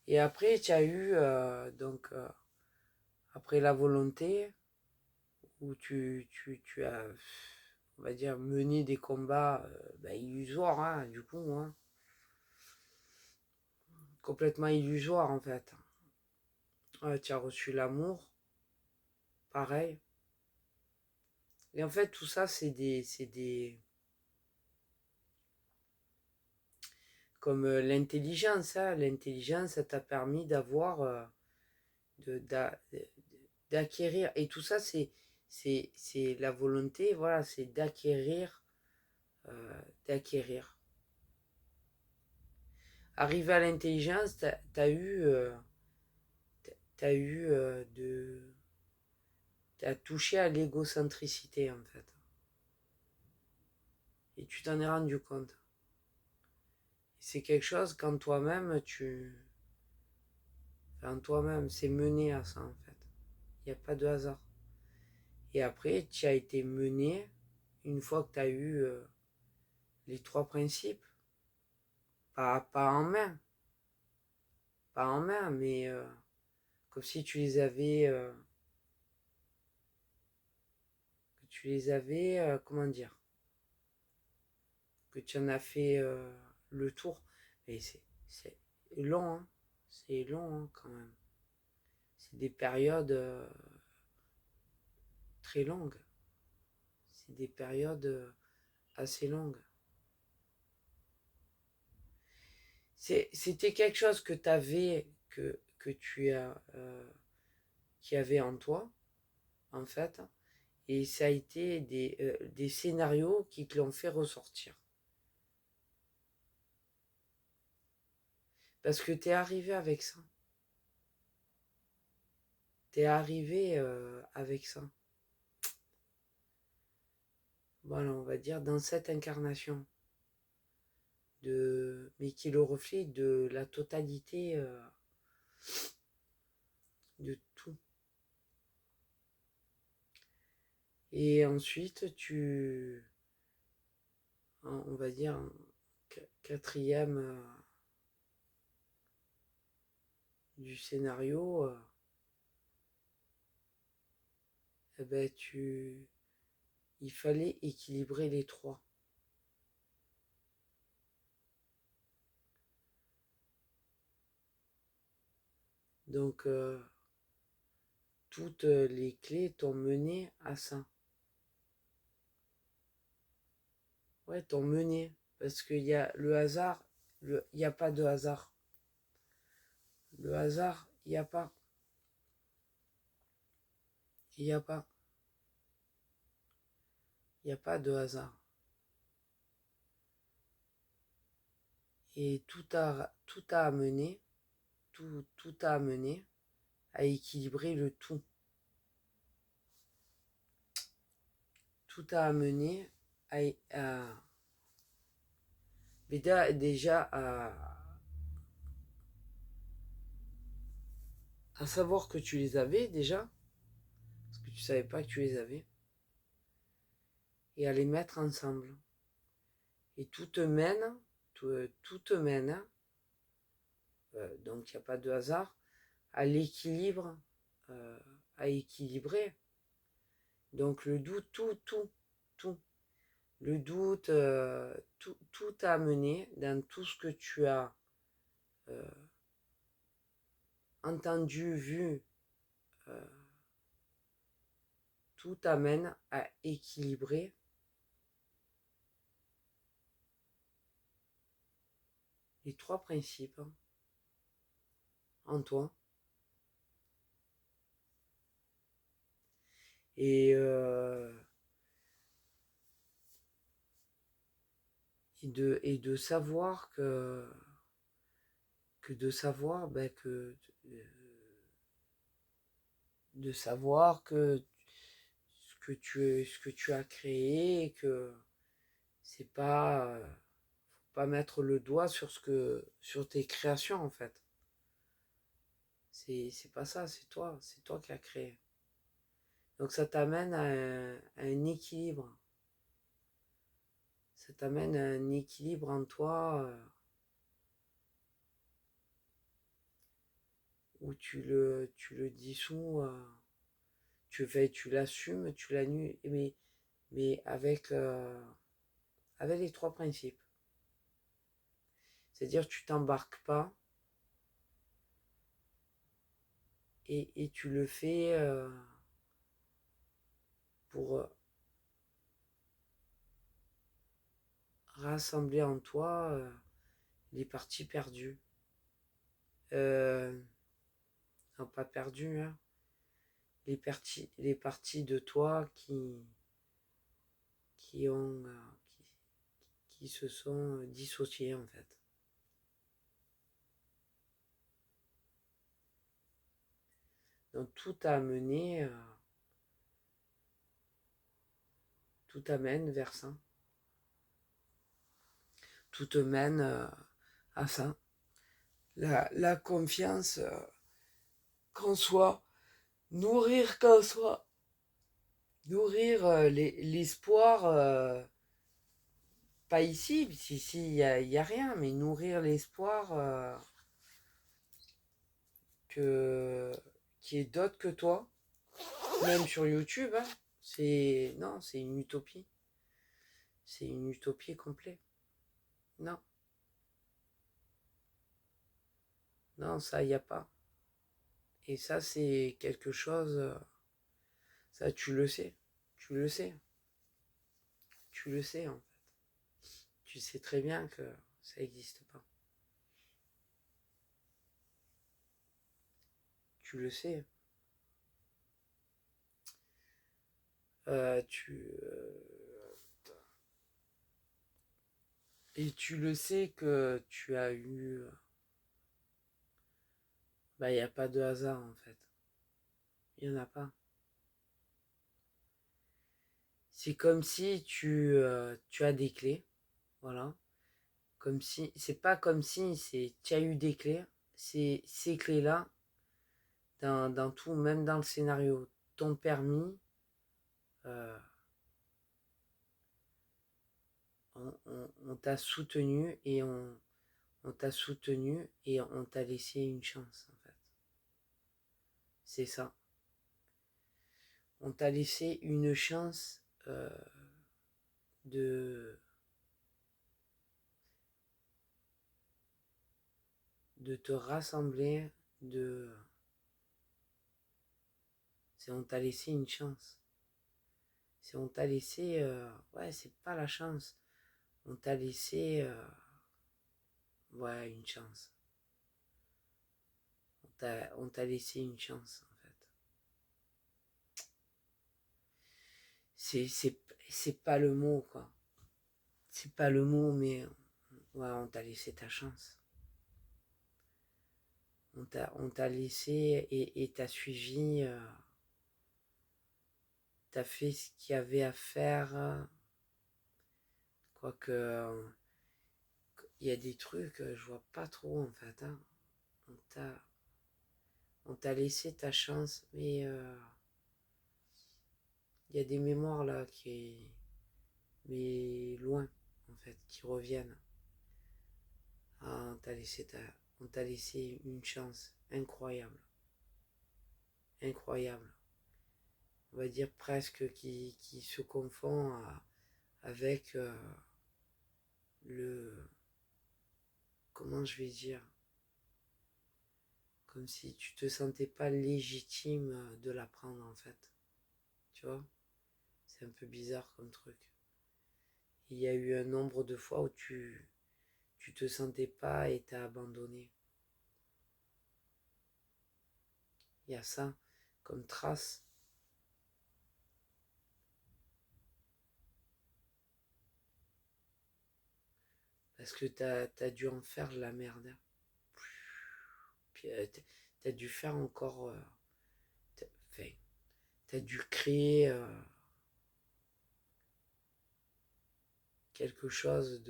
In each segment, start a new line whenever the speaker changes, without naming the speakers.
Et après, tu as eu, après la volonté, où tu as, on va dire, mené des combats illusoires, hein, du coup, hein, complètement illusoires en fait. Tu as reçu l'amour, pareil. Et en fait, tout ça, comme l'intelligence, hein. L'intelligence, ça t'a permis d'avoir, de, d'a- d'acquérir. Et tout ça, c'est la volonté, voilà, c'est d'acquérir. Arrivé à l'intelligence, t'as eu t'as touché à l'égocentricité en fait. Et tu t'en es rendu compte. C'est quelque chose quand toi-même, enfin, toi-même, c'est mené à ça en fait. Il n'y a pas de hasard. Et après, tu as été mené, une fois que tu as eu les trois principes, pas en main, pas en main, mais comme si tu les avais, comment dire, que tu en as fait le tour. Et c'est long, hein. C'est long hein, quand même. C'est des périodes très longues. C'est des périodes assez longues. C'était quelque chose que tu avais, que tu as, qui avait en toi, en fait, et ça a été des scénarios qui te l'ont fait ressortir. Parce que tu es arrivé avec ça. Tu es arrivé avec ça. Voilà, on va dire dans cette incarnation. Mais qui est le reflet de la totalité de tout. Et ensuite, on va dire, quatrième du scénario, eh ben il fallait équilibrer les trois. Donc, toutes les clés t'ont mené à ça. Ouais, t'ont mené. Parce qu'il y a le hasard, il n'y a pas de hasard. Le hasard, il n'y a pas. Il n'y a pas. Il n'y a pas de hasard. Et tout a amené, tout a amené à équilibrer le tout. Tout a amené à déjà à savoir que tu les avais déjà, parce que tu savais pas que tu les avais, et à les mettre ensemble. Et tout te mène, tout te mène, donc il n'y a pas de hasard, à l'équilibre, euh, à équilibrer. Donc le doute, tout. Le doute, tout t'a amené dans tout ce que tu as euh, entendu, vu, euh, tout t'amène à équilibrer les trois principes en toi. Et, et de savoir que de savoir de savoir que ce que tu as créé, que c'est pas faut pas mettre le doigt sur tes créations en fait. C'est pas ça, c'est toi qui as créé. Donc ça t'amène à un équilibre. Ça t'amène à un équilibre en toi où tu le dissous, tu l'assumes, tu l'annules, mais avec les trois principes. C'est-à-dire tu t'embarques pas et tu le fais pour rassembler en toi les parties perdues. Non, pas perdues, hein. Les parties de toi qui ont qui se sont dissociées en fait. Donc tout a amené, tout amène vers ça. Tout te mène à ça. La confiance qu'en soi, nourrir qu'en soi, nourrir l'espoir, pas ici, ici il y a rien, mais nourrir l'espoir que qui est d'autre que toi, même sur YouTube, hein, non, c'est une utopie. C'est une utopie complète. Non, non, ça, il n'y a pas. Et ça, c'est quelque chose, ça, tu le sais. Tu le sais. Tu le sais, en fait. Tu sais très bien que ça n'existe pas. Tu le sais. Tu et tu le sais que tu as eu. Bah, il n'y a pas de hasard, en fait. Il n'y en a pas. C'est comme si tu as des clés. Voilà. Comme si. C'est pas comme si tu as eu des clés. C'est ces clés-là, dans tout, même dans le scénario, t'ont permis. euh, on t'a soutenu et on t'a soutenu et on t'a laissé une chance, en fait. C'est ça. On t'a laissé une chance de, de te rassembler, on t'a laissé une chance. C'est on t'a laissé, ouais, c'est pas la chance. On t'a laissé, ouais, une chance. On t'a laissé une chance, en fait. C'est pas le mot, quoi. C'est pas le mot, mais ouais, on t'a laissé ta chance. On t'a laissé et t'as suivi, t'as fait ce qu'il y avait à faire. Quoique, il y a des trucs, je vois pas trop en fait, hein. On t'a, on t'a laissé ta chance, mais il y a des mémoires là mais loin en fait, qui reviennent. Ah, on t'a laissé une chance incroyable, incroyable. On va dire presque qui se confond avec le, comment je vais dire, comme si tu te sentais pas légitime de la prendre en fait, tu vois. C'est un peu bizarre comme truc. Il y a eu un nombre de fois où tu te sentais pas et t'as abandonné. Il y a ça comme trace. Parce que t'as dû en faire de la merde. Puis t'as dû faire encore. Enfin, t'as dû créer quelque chose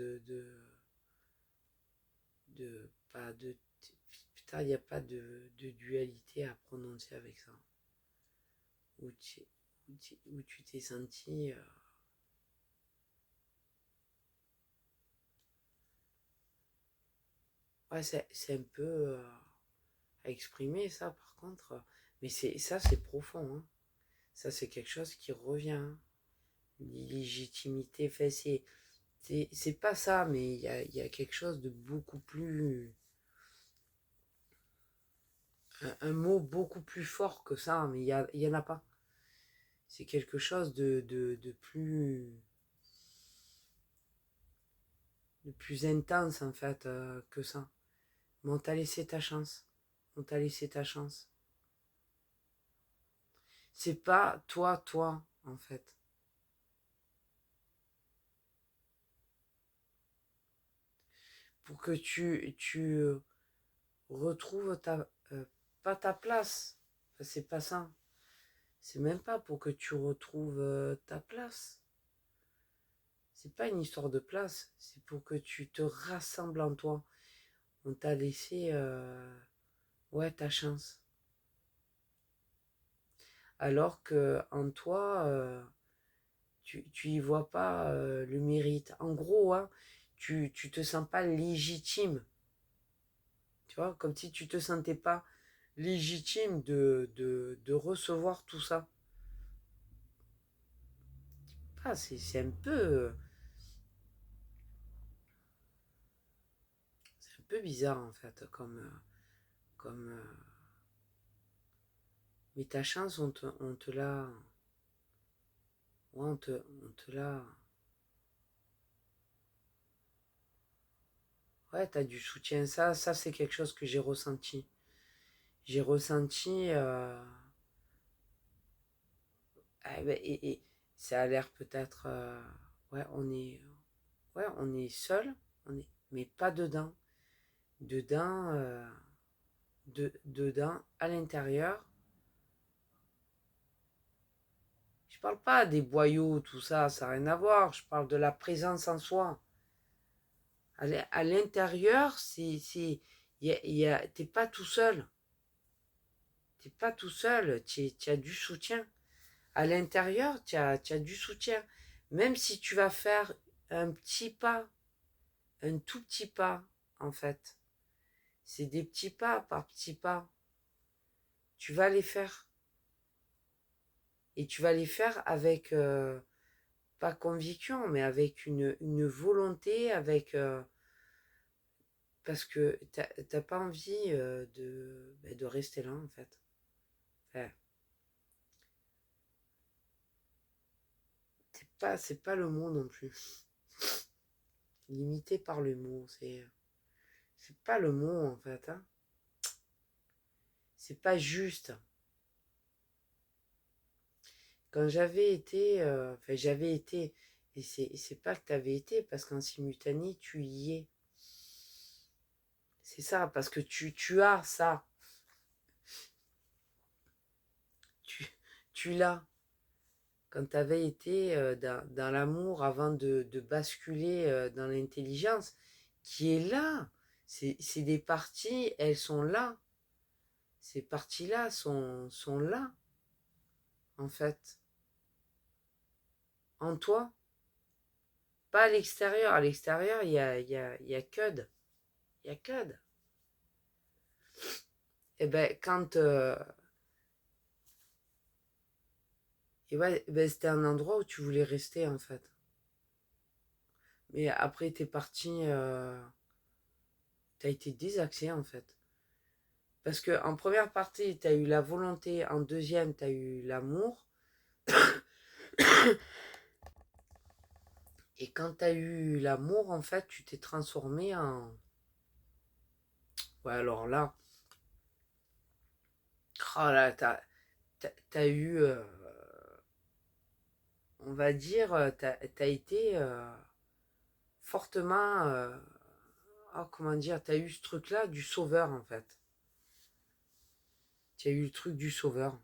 pas de. Putain, il n'y a pas de dualité à prononcer avec ça. Où tu t'es senti. Ouais, c'est un peu à exprimer ça, par contre. Mais c'est profond, hein. Ça, c'est quelque chose qui revient, hein. L'illégitimité, fait, c'est pas ça, mais il y a quelque chose de beaucoup plus... Un mot beaucoup plus fort que ça, mais il y en a pas. C'est quelque chose de plus intense, en fait, que ça. Mais on t'a laissé ta chance. On t'a laissé ta chance. C'est pas toi, en fait. Pour que tu retrouves pas ta place. Enfin, c'est pas ça. C'est même pas pour que tu retrouves ta place. C'est pas une histoire de place. C'est pour que tu te rassembles en toi. On t'a laissé, ouais, ta chance. Alors que en toi, tu y vois pas le mérite. En gros, hein, tu te sens pas légitime. Tu vois, comme si tu te sentais pas légitime de recevoir tout ça. Ah, c'est un peu bizarre en fait, comme mais ta chance, on te l'a, ouais, on te l'a, ouais, t'as du soutien. Ça c'est quelque chose que j'ai ressenti. J'ai ressenti, ah, ben, et ça a l'air peut-être, ouais, ouais, on est seul, mais pas dedans. Dedans, dedans, à l'intérieur. Je parle pas des boyaux, tout ça, ça n'a rien à voir. Je parle de la présence en soi. À l'intérieur, t'es pas tout seul. T'es pas tout seul. Tu as du soutien. À l'intérieur, tu as du soutien. Même si tu vas faire un petit pas, un tout petit pas, en fait. C'est des petits pas par petits pas. Tu vas les faire. Et tu vas les faire avec, pas conviction, mais avec une volonté, avec... parce que t'as pas envie de rester là, en fait. Enfin, c'est pas le mot non plus. Limité par le mot, c'est pas le mot, en fait, hein. C'est pas juste. Quand j'avais été, enfin j'avais été, et c'est pas que t'avais été, parce qu'en simultané, tu y es. C'est ça, parce que tu as ça. Tu, tu l'as. Quand tu avais été dans l'amour avant de basculer dans l'intelligence, qui est là. C'est des parties, elles sont là. Ces parties-là sont là, en fait. En toi. Pas à l'extérieur. À l'extérieur, il y a Cud. Il y a Cud. Et ben, quand... et ouais, ben, c'était un endroit où tu voulais rester, en fait. Mais après, t'es parti... t'as été désaxé, en fait. Parce que en première partie, tu as eu la volonté, en deuxième, tu as eu l'amour. Et quand tu as eu l'amour, en fait, tu t'es transformé en... Ouais, alors là, oh là, t'as eu, on va dire, t'as été fortement... oh, comment dire, t'as eu ce truc-là du sauveur, en fait. Tu as eu le truc du sauveur.